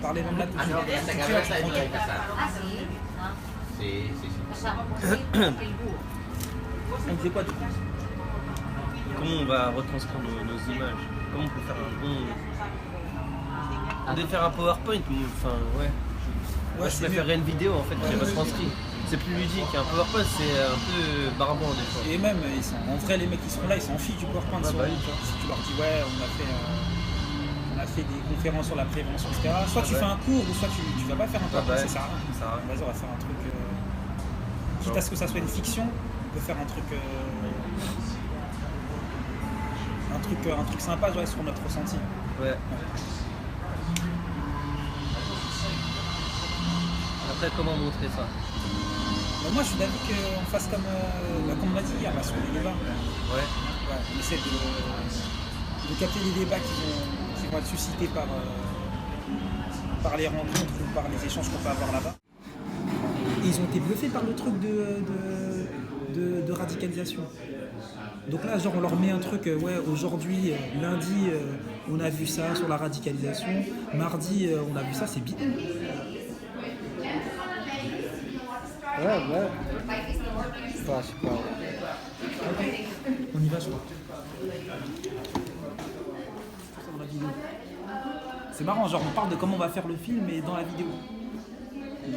parlait même là-dessus. Ah, si. On disait quoi du coup? Comment on va retranscrire nos images? Comment on peut faire un bon... On devait faire un PowerPoint, enfin ouais. Moi je préférerais une vidéo en fait qui est retranscrite. C'est plus ludique, un PowerPoint c'est un peu barbant des fois. Et même, en vrai, les mecs qui seront là, ils s'en fichent du PowerPoint. Ah, sur, bah oui. tu vois. Si tu leur dis, ouais, on a fait des conférences sur la prévention, etc. Soit tu fais un cours, ou soit tu vas pas faire un PowerPoint, bah, ça sert à rien. Vas-y, on va faire un truc. Quitte à ce que ça soit une fiction, on peut faire un truc. Un truc sympa, ouais, sur notre ressenti. Ouais. Après, comment montrer ça? Moi, je suis d'avis qu'on fasse comme on l'a dit hier, là, sur les débats. Ouais. On essaie de capter les débats qui vont être suscités par les rencontres ou par les échanges qu'on peut avoir là-bas. Et ils ont été bluffés par le truc de radicalisation. Donc là, genre, on leur met un truc, ouais, aujourd'hui, lundi, on a vu ça sur la radicalisation, mardi, on a vu ça, c'est bidon. Ouais. Je sais pas. On y va, je crois. Dans la vidéo. C'est marrant, genre, on parle de comment on va faire le film, mais dans la vidéo.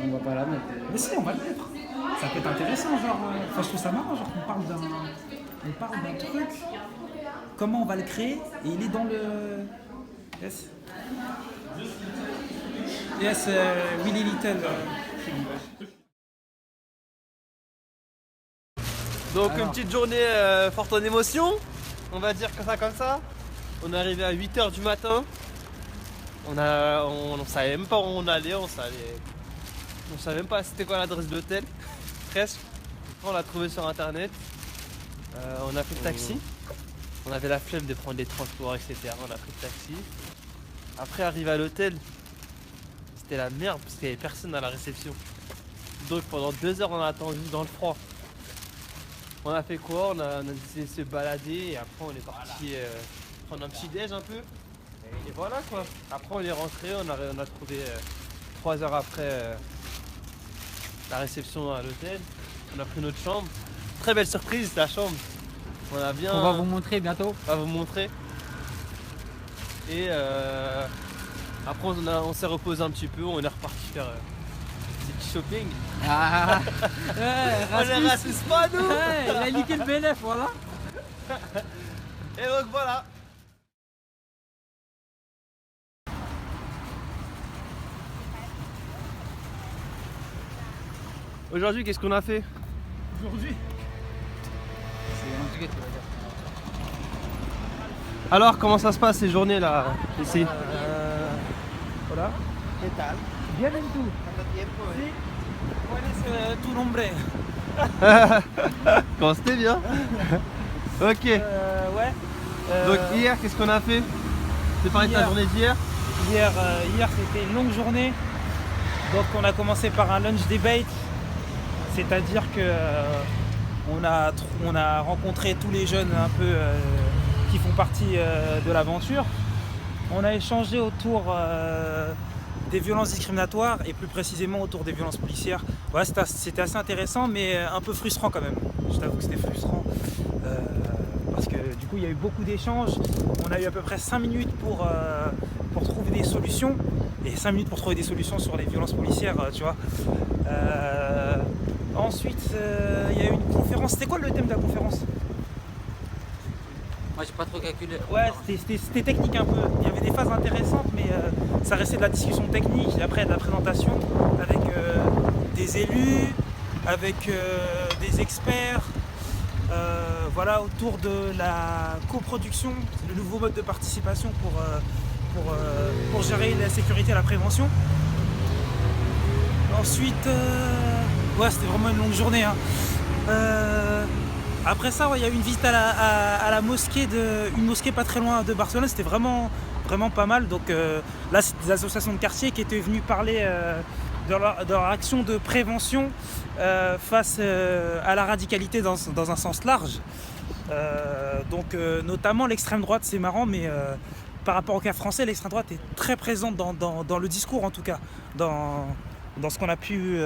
On va pas la mettre. Mais si, on va le mettre. Ça peut être intéressant, genre. Enfin, je trouve ça marrant, genre, on parle d'un truc. Comment on va le créer, et il est dans le. Yes. Yes, Willy Little. Donc Alors. une petite journée forte en émotion, on va dire que ça comme ça. On est arrivé à 8h du matin. On savait même pas où on allait, on savait même pas c'était quoi l'adresse de l'hôtel. Presque. On l'a trouvé sur internet. On a pris le taxi. On avait la flemme de prendre les transports, etc. On a pris le taxi. Après arrivé à l'hôtel, c'était la merde parce qu'il n'y avait personne à la réception. Donc pendant 2 heures on a attendu dans le froid. On a fait quoi? On a décidé de se balader et après on est parti prendre un petit déj un peu. Et voilà quoi. Après on est rentré, on a trouvé 3 heures après la réception à l'hôtel. On a pris notre chambre. Très belle surprise la chambre. On va vous montrer bientôt. On va vous montrer. Et après on s'est reposé un petit peu, on est reparti faire des petits shopping. Ah, On est raciste pas nous. il a niqué le BNF, voilà. Et donc voilà. Aujourd'hui, qu'est-ce qu'on a fait? Aujourd'hui, C'est un truc, tu vas dire. Alors, comment ça se passe ces journées là ici? voilà. ¿Qué tal? Bien en tout. ¿Cuánto tiempo? Si, ¿cuál es tu nombre? Comment c'était bien? Ok. Ouais. Donc hier, qu'est-ce qu'on a fait? C'est parlé de ta hier. journée d'hier? Hier c'était une longue journée. Donc on a commencé par un lunch debate. C'est-à-dire que on a rencontré tous les jeunes un peu qui font partie de l'aventure. On a échangé autour des violences discriminatoires et plus précisément autour des violences policières. Voilà, c'était assez intéressant mais un peu frustrant quand même. Je t'avoue que c'était frustrant parce que du coup il y a eu beaucoup d'échanges. On a eu à peu près 5 minutes pour trouver des solutions et 5 minutes pour trouver des solutions sur les violences policières, tu vois. Ensuite, il y a eu une conférence. C'était quoi le thème de la conférence? Moi j'ai pas trop calculé. Ouais, c'était technique un peu. Il y avait des phases intéressantes, mais ça restait de la discussion technique. Et après, de la présentation avec des élus, avec des experts. Voilà, autour de la coproduction, le nouveau mode de participation pour gérer la sécurité et la prévention. Ensuite, ouais, c'était vraiment une longue journée. Hein. Après ça, il y a eu une visite à la mosquée, une mosquée pas très loin de Barcelone. C'était vraiment pas mal. Donc là, c'est des associations de quartier qui étaient venues parler de leur action de prévention face à la radicalité dans un sens large. Donc notamment l'extrême droite, c'est marrant, mais par rapport au cas français, l'extrême droite est très présente dans le discours en tout cas, dans ce qu'on a pu,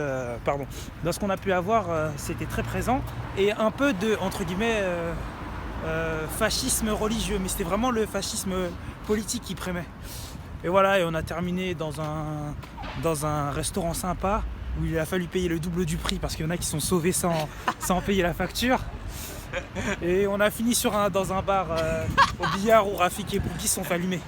dans ce qu'on a pu avoir, c'était très présent et un peu de entre guillemets fascisme religieux, mais c'était vraiment le fascisme politique qui prémait. Et voilà, et on a terminé dans un restaurant sympa où il a fallu payer le double du prix parce qu'il y en a qui sont sauvés sans payer la facture. Et on a fini dans un bar au billard où Rafik et Bouki sont allumés.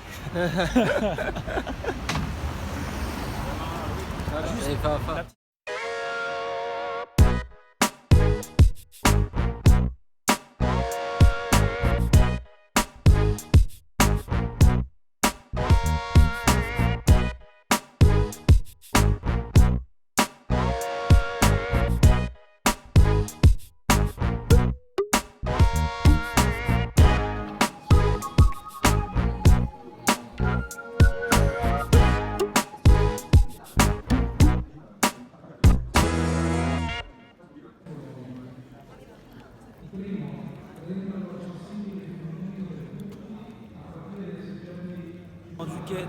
Duquette,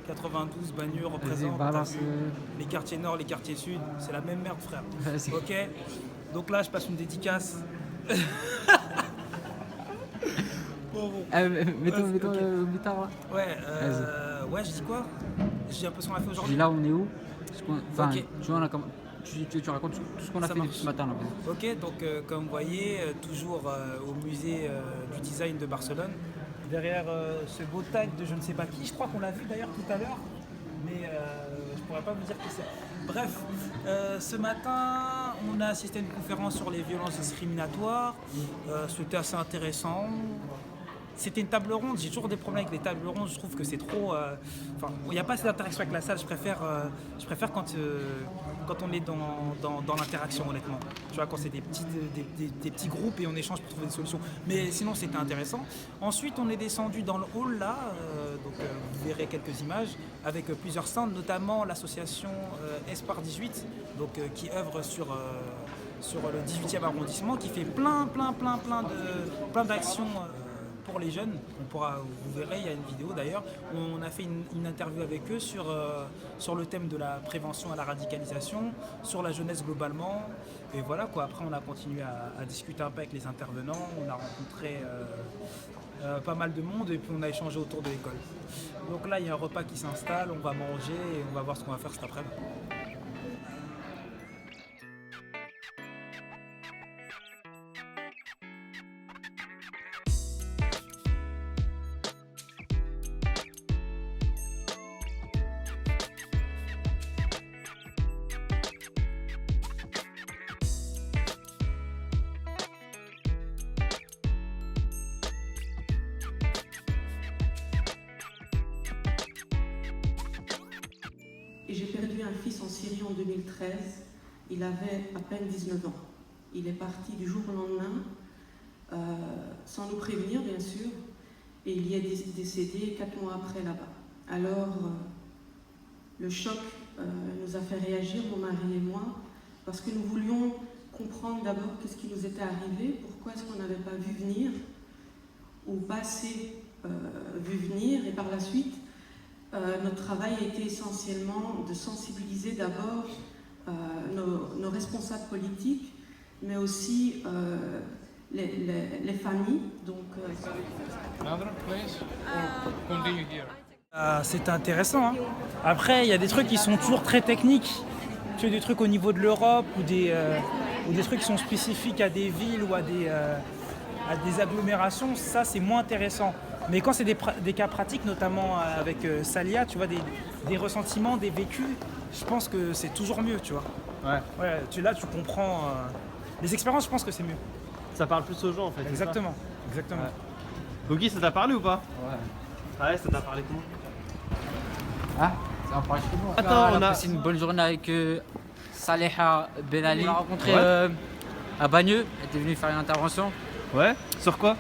92, Bagneux représente les quartiers nord, les quartiers sud, c'est la même merde frère. Ok. Donc là je passe une dédicace. Bon. Mettons le guitare là. Ouais, je dis quoi? Je dis un peu ce qu'on a fait aujourd'hui. Là on est où? Okay. Tu racontes tout ce qu'on a fait ce matin là. Ok, donc comme vous voyez, toujours au musée du design de Barcelone. Derrière ce beau tag de je ne sais pas qui, je crois qu'on l'a vu d'ailleurs tout à l'heure, mais je pourrais pas vous dire qui c'est. Bref, ce matin, on a assisté à une conférence sur les violences discriminatoires. C'était assez intéressant. C'était une table ronde, j'ai toujours des problèmes avec les tables rondes, je trouve que c'est trop... il n'y a pas assez d'interaction avec la salle, je préfère quand on est dans l'interaction honnêtement. Tu vois, quand c'est des petits groupes et on échange pour trouver des solutions. Mais sinon c'était intéressant. Ensuite on est descendu dans le hall là, vous verrez quelques images, avec plusieurs stands, notamment l'association Espoir 18, qui œuvre sur le 18e arrondissement, qui fait plein d'actions pour les jeunes. Vous verrez, il y a une vidéo d'ailleurs, on a fait une interview avec eux sur le thème de la prévention à la radicalisation, sur la jeunesse globalement, et voilà quoi. Après on a continué à discuter un peu avec les intervenants, on a rencontré pas mal de monde et puis on a échangé autour de l'école. Donc là il y a un repas qui s'installe, on va manger et on va voir ce qu'on va faire cet après-midi. Et j'ai perdu un fils en Syrie en 2013. Il avait à peine 19 ans. Il est parti du jour au lendemain, sans nous prévenir bien sûr, et il y est décédé 4 mois après là-bas. Alors, le choc nous a fait réagir, mon mari et moi, parce que nous voulions comprendre d'abord qu'est-ce qui nous était arrivé, pourquoi est-ce qu'on n'avait pas vu venir, ou pas assez vu venir, et par la suite, notre travail a été essentiellement de sensibiliser d'abord nos responsables politiques, mais aussi les familles. Donc, c'était intéressant. Hein. Après, il y a des trucs qui sont toujours très techniques. Tu as des trucs au niveau de l'Europe ou des trucs qui sont spécifiques à des villes ou à des agglomérations. Ça, c'est moins intéressant. Mais quand c'est des cas pratiques, notamment avec Salia, tu vois, des ressentiments, des vécus, je pense que c'est toujours mieux, tu vois. Ouais, là, tu comprends. Les expériences, je pense que c'est mieux. Ça parle plus aux gens, en fait. Exactement. Ouais. Gogi, ça t'a parlé ou pas? Ouais. Ouais, ça t'a parlé comment? Ah, ça va parler chez moi. Attends, on a passé une bonne journée avec Saleha Benali. On l'a rencontré à Bagneux, elle était venue faire une intervention. Ouais. Sur quoi?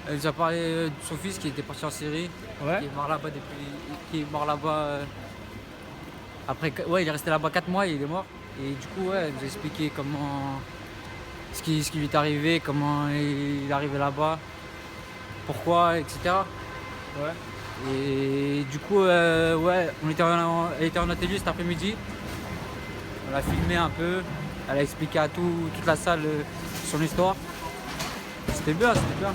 Elle nous a parlé de son fils qui était parti en Syrie, ouais. Qui est mort là-bas. Après, ouais, il est resté là-bas 4 mois et il est mort. Et du coup, ouais, elle nous a expliqué comment ce qui lui est arrivé, comment il est arrivé là-bas, pourquoi, etc. Ouais. Et du coup, ouais, elle était en atelier cet après-midi. On l'a filmé un peu. Elle a expliqué à toute la salle son histoire. C'était bien, c'était bien.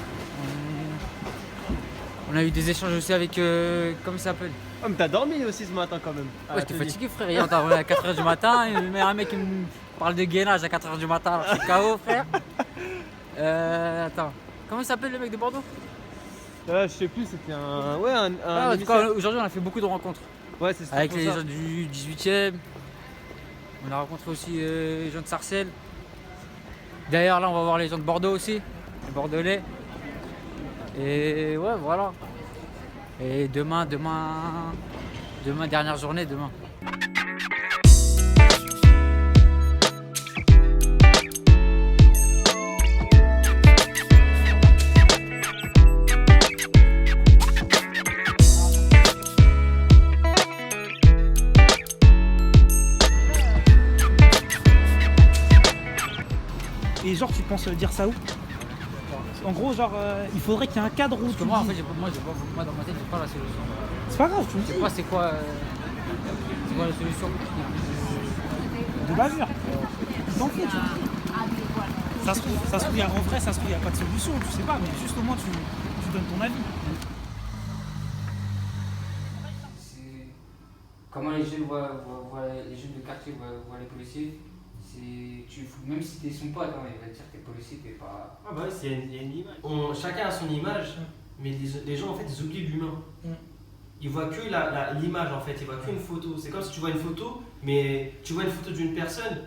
On a eu des échanges aussi avec, comment ça s'appelle? Oh, mais t'as dormi aussi ce matin quand même. Ouais, j'étais fatigué, frère. Hier, on t'a réveillé à 4h du matin. Il y a un mec qui me parle de gainage à 4h du matin. Alors, je suis KO, frère. Attends, comment il s'appelle le mec de Bordeaux? Je sais plus, c'était un. Ouais, un. En tout cas, aujourd'hui, on a fait beaucoup de rencontres. Ouais, c'est Avec pour les ça. gens du 18e. On a rencontré aussi les gens de Sarcelles. D'ailleurs, là, on va voir les gens de Bordeaux aussi, les Bordelais. Et ouais, voilà. Et demain, dernière journée, demain. Et genre, tu penses dire ça où? En gros, genre, il faudrait qu'il y ait un cadre où Parce que tu moi, en dis- fait, moi, dans ma tête, j'ai pas la solution. C'est pas grave, tu me Je dis. sais pas c'est quoi la solution. De bavure. T'en fous, tu vois. Ça se trouve, en vrai, ça se trouve, il n'y a pas de solution, tu sais pas, mais juste au moins, tu donnes ton avis. C'est comment les jeunes voient les jeunes de quartier voient les policiers. Même si t'es son pote, hein, il va te dire que t'es policier, t'es pas. Ah bah ouais, il y a une image. Chacun a son image, mais les gens en fait ils oublient l'humain. Ils voient que l'image en fait, ils voient qu'une photo. C'est comme si tu vois une photo, mais tu vois une photo d'une personne,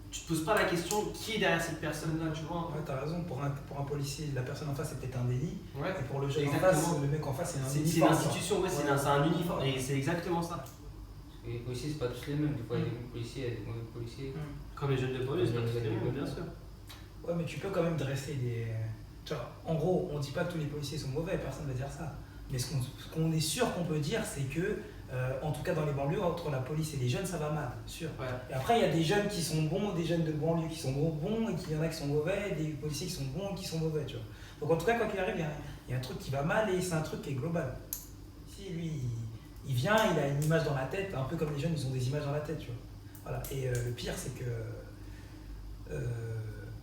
tu te poses pas la question qui est derrière cette personne-là, tu vois. Ouais, t'as raison, pour un policier, la personne en face c'est peut-être un délit, Ouais. et pour le jeune en Exactement. face, le mec en face c'est un C'est uniforme. l'institution, ouais, c'est un uniforme, et c'est exactement ça. Et les policiers, c'est pas tous les mêmes. Des fois, il y a des bons policiers, il y a des mauvais policiers. Comme les jeunes de police, Ouais, pas tous les ouais, mêmes, bien sûr. Ouais, mais tu peux quand même dresser des. Tu vois, en gros, on dit pas que tous les policiers sont mauvais, personne ne va dire ça. Mais ce qu'on est sûr qu'on peut dire, c'est que, en tout cas dans les banlieues, entre la police et les jeunes, ça va mal, sûr. Ouais. Et après, il y a des jeunes qui sont bons, des jeunes de banlieue qui sont bons, et qu'il y en a qui sont mauvais, et des policiers qui sont bons et qui sont mauvais, tu vois. Donc en tout cas, quoi qu'il arrive, il y a un truc qui va mal et c'est un truc qui est global. Si lui, il vient, il a une image dans la tête, un peu comme les jeunes, ils ont des images dans la tête, tu vois. Voilà. Et le pire, c'est que,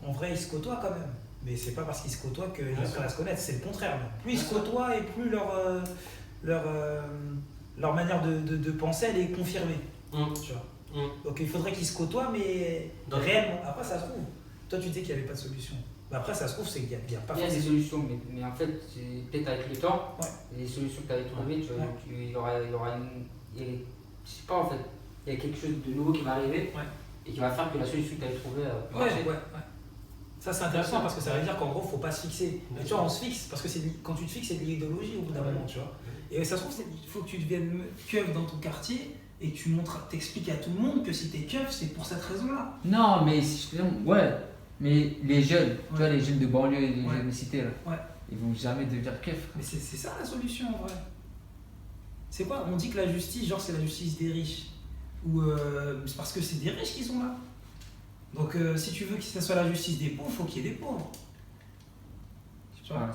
en vrai, ils se côtoient quand même. Mais c'est pas parce qu'ils se côtoient qu'ils apprennent à se connaître, c'est le contraire. Même. Plus ils se côtoient et plus leur manière de penser, elle est confirmée. Tu vois. Donc il faudrait qu'ils se côtoient, mais réellement. Après, ça se trouve. Toi, tu disais qu'il n'y avait pas de solution. Mais après, ça se trouve, c'est qu'il n'y a pas Il y a des solutions, mais en fait, peut-être avec le temps, Ouais. les solutions que tu avais trouvées, il y aura je sais pas en fait, il y a quelque chose de nouveau qui va arriver et qui va faire que la solution que tu avais trouvée va marcher. Ouais. Ça, c'est intéressant parce que ça veut dire qu'en gros, faut pas se fixer. Mais tu vois, on se fixe parce que quand tu te fixes, c'est de l'idéologie au bout d'un moment, tu vois. Et ça se trouve, il faut que tu deviennes keuf dans ton quartier et que tu t'expliques à tout le monde que si t'es keuf, c'est pour cette raison-là. Non, mais si je te dis, ouais, mais les jeunes, tu vois, les jeunes de banlieue et les jeunes de cité, là, ils vont jamais devenir keuf. Mais c'est ça la solution en vrai. C'est quoi? On dit que la justice, genre, c'est la justice des riches. Ou c'est parce que c'est des riches qui sont là. Donc si tu veux que ça soit la justice des pauvres, il faut qu'il y ait des pauvres. Tu vois?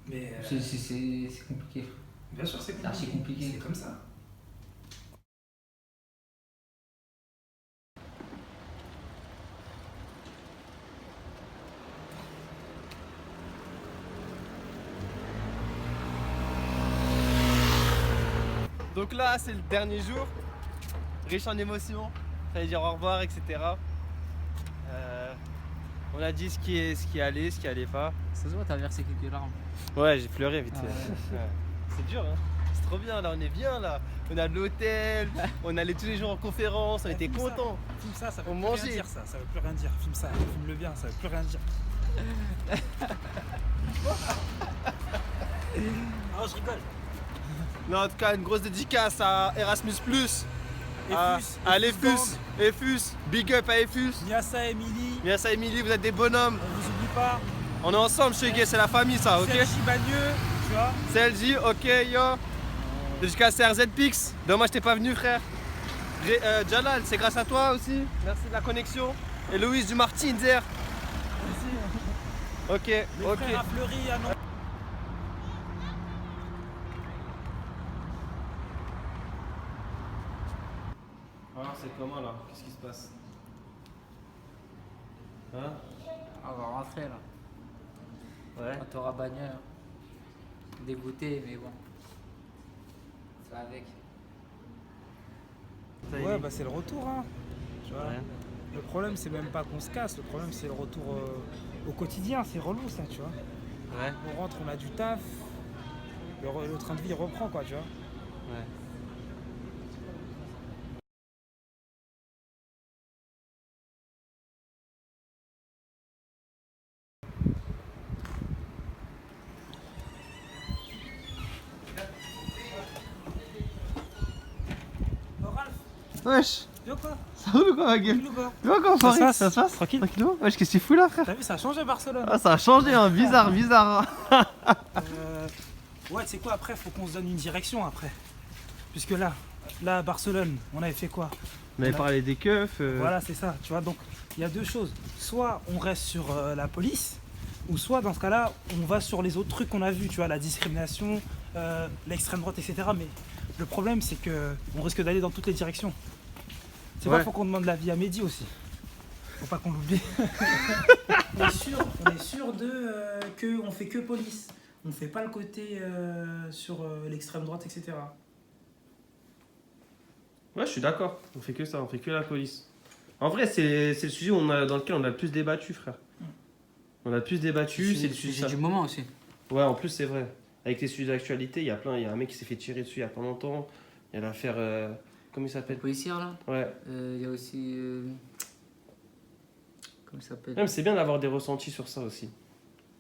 Mais C'est compliqué, frère. bien sûr, c'est C'est archi compliqué. C'est comme ça. Donc là, c'est le dernier jour, riche en émotions, fallait dire au revoir, etc. On a dit ce qui allait, ce qui allait pas. Ça se voit, t'as versé quelques larmes. Ouais, j'ai pleuré vite fait. Ouais. Ouais. C'est dur, hein. C'est trop bien, là, on est bien, là. On a de l'hôtel, on allait tous les jours en conférence, on était contents. Filme ça, ça veut On plus mangeait. rien dire, ça veut plus rien dire. Filme ça, filme-le bien, ça veut plus rien dire. Oh, je rigole. Non, en tout cas, une grosse dédicace à Erasmus+, à l'EFUS, big up à EFUS. Niassa, Emily, Merci à Emily, vous êtes des bonhommes. on vous oublie pas. On est ensemble chez Gay, c'est la famille ça, ok? C'est Chibagneux, tu vois. CLJ, ok, yo. Dédicace à RZPix. Dommage t'es pas venu, frère. Jalal, c'est grâce à toi aussi. Merci de la connexion. Et Louise du Martinzer. Ok, Les ok. frères à Fleury, à Nantes. comment là? Qu'est-ce qui se passe? Hein? On va rentrer là. Ouais. Quand t'auras bagneur. Dégoûté, mais bon. Ça va avec. Ça y est. Ouais, bah c'est le retour, hein. Tu vois. Ouais. Le problème, c'est même pas qu'on se casse, le problème, c'est le retour au quotidien. C'est relou, ça, tu vois. Ouais. On rentre, on a du taf, le train de vie reprend, quoi, tu vois. Ouais. Oh, Ralph, Wesh, viens quoi? ça roule ou quoi ma gueule? Tranquille ou quoi? Comment Ça se Paris? passe Ça se passe? Tranquille. Tranquillement? Wesh, qu'est-ce que tu fous là frère? T'as vu, ça a changé Barcelone. Ah ça a changé hein, bizarre, bizarre. Ouais, tu sais quoi, après, faut qu'on se donne une direction après. Puisque là, à Barcelone, on avait fait quoi? On avait parlé des keufs. Voilà, c'est ça, tu vois. Donc, il y a deux choses. Soit on reste sur la police, ou soit dans ce cas-là, on va sur les autres trucs qu'on a vus, tu vois, la discrimination, l'extrême droite, etc. Mais le problème, c'est que on risque d'aller dans toutes les directions. C'est Ouais. pas, faut qu'on demande l'avis à Mehdi aussi. Faut pas qu'on l'oublie. on est sûr que on fait que police. On fait pas le côté sur l'extrême droite, etc. Ouais, je suis d'accord. On fait que ça, on fait que la police. En vrai, c'est le sujet dans lequel on a le plus débattu, frère. On a le plus débattu, c'est le sujet. du moment aussi. Ouais, en plus, c'est vrai. Avec les sujets d'actualité, il y a un mec qui s'est fait tirer dessus il y a pas longtemps. Il y a l'affaire. Comment il s'appelle? Policière là. Ouais. Il y a aussi. Comment il s'appelle? Même c'est bien d'avoir des ressentis sur ça aussi.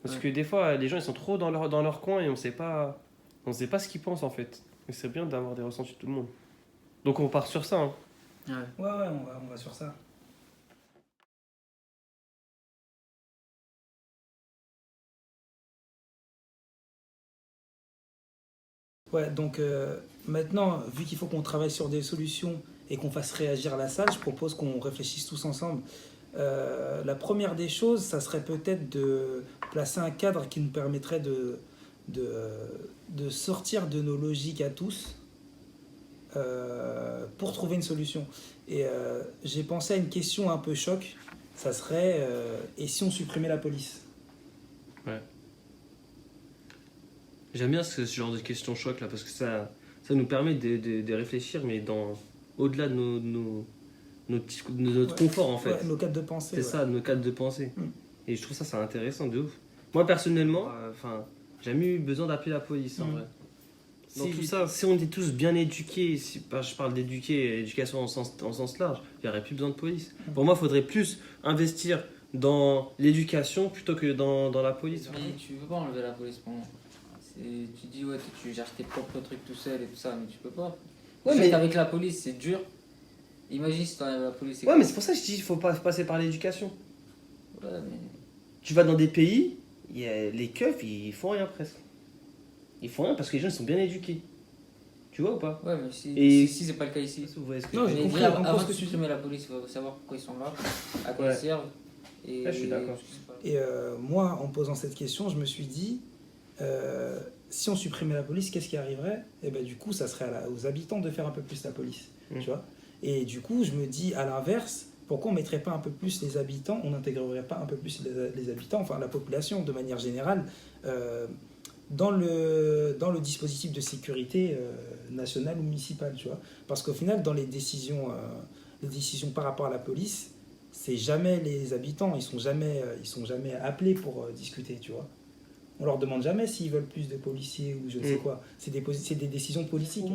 Parce Ouais. que des fois, les gens ils sont trop dans leur coin et on sait pas ce qu'ils pensent en fait. Et c'est bien d'avoir des ressentis de tout le monde. Donc on part sur ça. Hein. Ouais. Ouais, on va sur ça. Ouais, donc maintenant, vu qu'il faut qu'on travaille sur des solutions et qu'on fasse réagir la salle, je propose qu'on réfléchisse tous ensemble. La première des choses, ça serait peut-être de placer un cadre qui nous permettrait de sortir de nos logiques à tous pour trouver une solution. Et j'ai pensé à une question un peu choc, ça serait et si on supprimait la police? J'aime bien ce genre de questions choc là parce que ça nous permet de réfléchir mais au-delà de notre Ouais. confort en fait. Ouais, nos cadres de pensée. C'est ouais. ça, nos cadres de pensée. Mm. Et je trouve ça intéressant de ouf. Moi personnellement, j'ai jamais eu besoin d'appeler la police en Mm. vrai. Dans tout ça, si on est tous bien éduqués, je parle d'éduquer, éducation en sens large, il n'y aurait plus besoin de police. Pour moi, il faudrait plus investir dans l'éducation plutôt que dans la police. Mais tu peux pas enlever la police pour moi. Tu dis ouais, tu gères tes propres trucs tout seul et tout ça, mais tu peux pas. Ouais, Juste mais- avec la police, c'est dur. Imagine si t'enlèves la police. Ouais, mais c'est pour ça que je dis qu'il faut pas passer par l'éducation. Ouais, mais. Tu vas dans des pays, les keufs, ils font rien presque. Ils font rien parce que les gens ils sont bien éduqués. Tu vois ou pas? Ouais, mais si, Et- si c'est pas le cas ici. Vous voyez ce que Non, je veux j'ai dire? Mais compris, déjà, j'ai compris avant ce de que tu dis. supprimer la police, il faut savoir pourquoi ils sont là, à quoi Ouais. ils servent. Et... Ouais, je suis d'accord. Et moi, en posant cette question, je me suis dit, si on supprimait la police, qu'est-ce qui arriverait? Et ben du coup, ça serait aux habitants de faire un peu plus la police, Mm. tu vois. Et du coup, je me dis, à l'inverse, pourquoi on mettrait pas un peu plus les habitants, on n'intégrerait pas un peu plus les habitants, enfin la population de manière générale, dans le dispositif de sécurité nationale ou municipale, tu vois. Parce qu'au final, dans les décisions par rapport à la police, c'est jamais les habitants, ils sont jamais appelés pour discuter, tu vois. On leur demande jamais s'ils veulent plus de policiers ou je ne sais quoi. C'est des décisions politiques.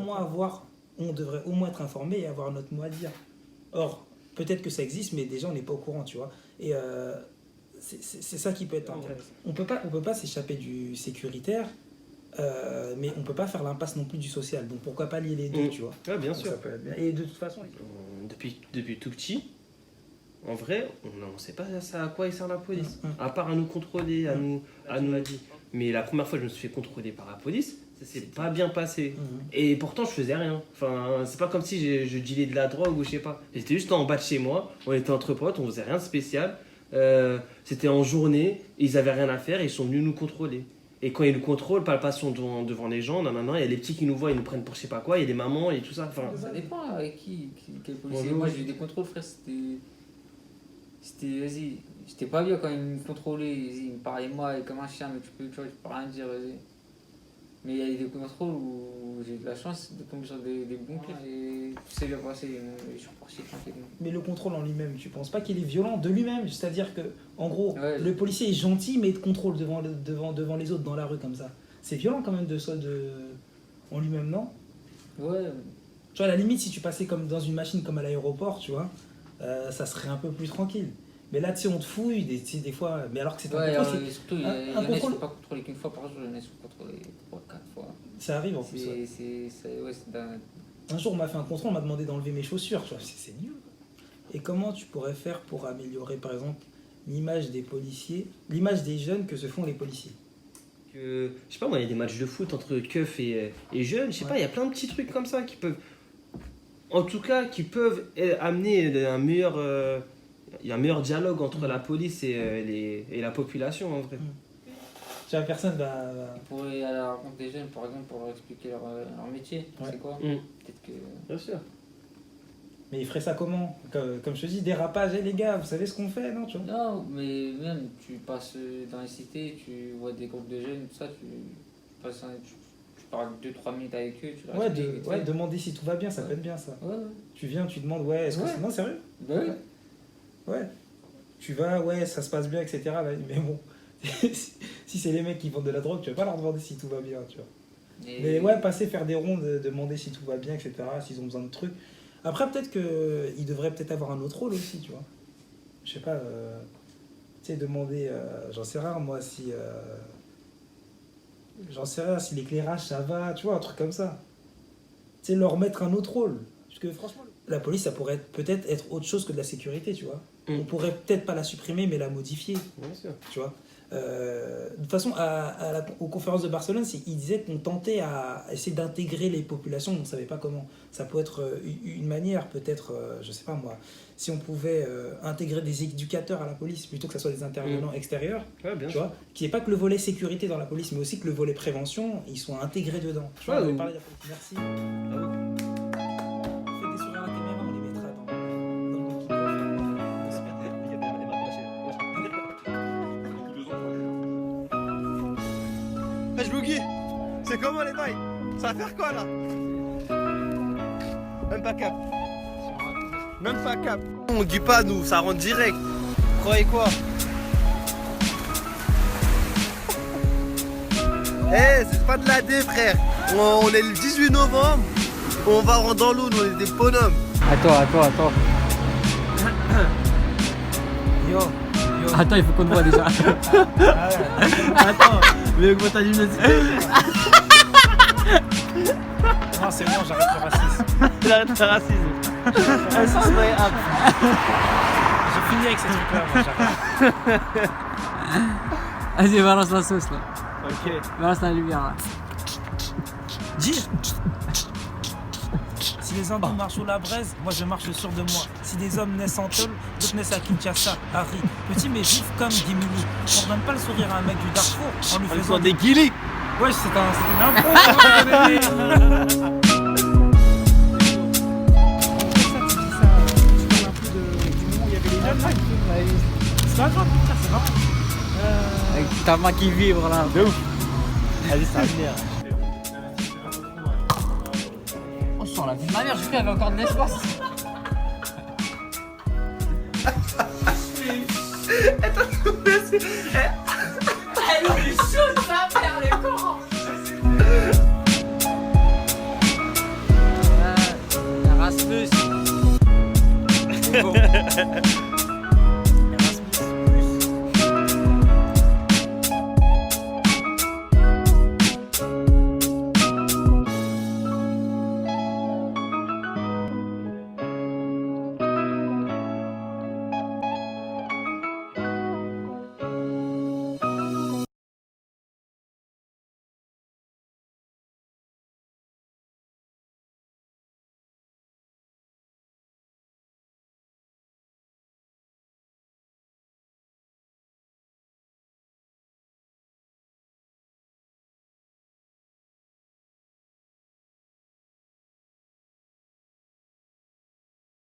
On devrait au moins être informé et avoir notre mot à dire. Or, peut-être que ça existe, mais déjà on n'est pas au courant, tu vois. Et c'est ça qui peut être intéressant. On peut pas s'échapper du sécuritaire, mais on peut pas faire l'impasse non plus du social. Donc pourquoi pas lier les deux, tu vois. Ouais, bien Donc, sûr. ça peut être bien. Et de toute façon, Depuis tout petit, en vrai, on ne sait pas ça, à quoi il sert la police. À part à nous contrôler, à nous dire. Mais la première fois que je me suis fait contrôler par la police, ça s'est pas bien passé. Et pourtant, je faisais rien. Enfin, c'est pas comme si je dealais de la drogue ou je sais pas. J'étais juste en bas de chez moi, on était entre potes, on faisait rien de spécial. C'était en journée, ils avaient rien à faire et ils sont venus nous contrôler. Et quand ils nous contrôlent, palpation devant les gens, nanana, il y a les petits qui nous voient, ils nous prennent pour je sais pas quoi, il y a des mamans et tout ça. Enfin, Ça dépend avec quel policier. Ouais, Moi ouais. j'ai eu des contrôles, frère, vas-y, j'étais pas bien quand ils me contrôlaient, ils me parlaient de moi et comme un chien, mais tu peux rien dire, vas-y. Mais il y a eu des contrôles où j'ai eu de la chance de tomber sur des bons clients et tout s'est bien passé, je suis parti tranquillement. Mais le contrôle en lui-même, tu penses pas qu'il est violent de lui-même? C'est-à-dire que, en gros, Ouais. le policier est gentil, mais il te contrôle devant les autres dans la rue comme ça. C'est violent quand même en lui-même, non? Ouais, Tu vois, à la limite, si tu passais comme dans une machine comme à l'aéroport, tu vois, ça serait un peu plus tranquille. Mais là, tu sais, on te fouille, des fois, mais alors que c'est un ouais, contrôle, et surtout, il y un en a qui ne contrôle- sont pas contrôlés qu'une fois par jour, il y en a qui sont contrôlés 3-4 fois. ça arrive en plus. Ouais. C'est dingue. Un jour, on m'a fait un contrôle, on m'a demandé d'enlever mes chaussures, tu vois, c'est nul. Et comment tu pourrais faire pour améliorer, par exemple, l'image des policiers, l'image des jeunes que se font les policiers? je sais pas moi, il y a des matchs de foot entre keufs et jeunes, je sais Ouais. pas, il y a plein de petits trucs comme ça qui peuvent, en tout cas, qui peuvent amener un meilleur dialogue entre la police et la population en vrai. Tu vois, personne va... On pourrait aller à la rencontre des jeunes, par exemple, pour leur expliquer leur métier. Ouais. C'est quoi Mm. Peut-être que. Bien sûr. Mais ils feraient ça comment? Comme je te dis, dérapage, les gars, vous savez ce qu'on fait, non, tu vois? Non, mais même, tu passes dans les cités, tu vois des groupes de jeunes, tout ça, tu parles 2-3 minutes avec eux, tu leur Ouais, expliques, vite fait. demander si tout va bien, ça peut Ouais. être bien ça. Ouais, ouais. Tu viens, tu demandes, ouais, est-ce que Ouais. c'est... Non, sérieux? Bah oui. Ouais. Tu vas, ouais, ça se passe bien, etc. Mais bon, si c'est les mecs qui vendent de la drogue, tu vas pas leur demander si tout va bien, tu vois. Et- Mais ouais, passer, faire des rondes, demander si tout va bien, etc., s'ils ont besoin de trucs. Après, peut-être qu'ils devraient peut-être avoir un autre rôle aussi, tu vois. Je sais pas, tu sais, demander, j'en sais rien, moi, si... j'en sais rien, si l'éclairage, ça va, tu vois, un truc comme ça. Tu sais, leur mettre un autre rôle. Parce que franchement, la police, ça pourrait peut-être être autre chose que de la sécurité, tu vois. On pourrait peut-être pas la supprimer, mais la modifier, Bien sûr. tu vois. De toute façon, aux conférences de Barcelone, ils disaient qu'on tentait à essayer d'intégrer les populations, on ne savait pas comment. Ça peut être une manière, peut-être, je sais pas moi, si on pouvait intégrer des éducateurs à la police plutôt que ce soit des intervenants extérieurs, Ouais, bien tu sûr. vois, qu'il n'y ait pas que le volet sécurité dans la police, mais aussi que le volet prévention, ils soient intégrés dedans. Tu vois, Ouais, on avait ou- parlé de la police. Merci. Faites des sourires à la caméra, on les mettra dans le Hey, Boogie, c'est comment les bails? Ça va faire quoi là? Même pas cap. Même pas cap. On dit pas nous, ça rentre direct. Croyez quoi? Eh, c'est pas de l'AD frère. On est le 18 novembre. On va rentrer dans l'eau, nous on est des bonhommes. Attends. Yo, Attends, il faut qu'on te voit déjà. Attends, mais comment t'as dit non, c'est bon, j'arrête le racisme. Il arrête de racisme. J'ai fini avec ces trucs-là, moi, j'arrête. Vas-y, balance la sauce là. Ok. Balance la lumière là. Dis. Si les hindous marchent sous la braise, moi je marche sûr de moi. Si des hommes naissent en tôle, d'autres naissent à Kinshasa, Harry. Petit mais vif comme Gimini. On donne pas le sourire à un mec du Darfour en lui On faisant sont des guilis. Ouais, c'était une impro. C'est pas grave, putain, c'est marrant. Avec ta main qui vibre là. De ouf. Vas-y, ça va venir. Oh, sur la vie de ma mère, j'ai cru qu'il y avait encore de l'espace. Elle est chaude, sa mère, les corps. Erasmus. Bon.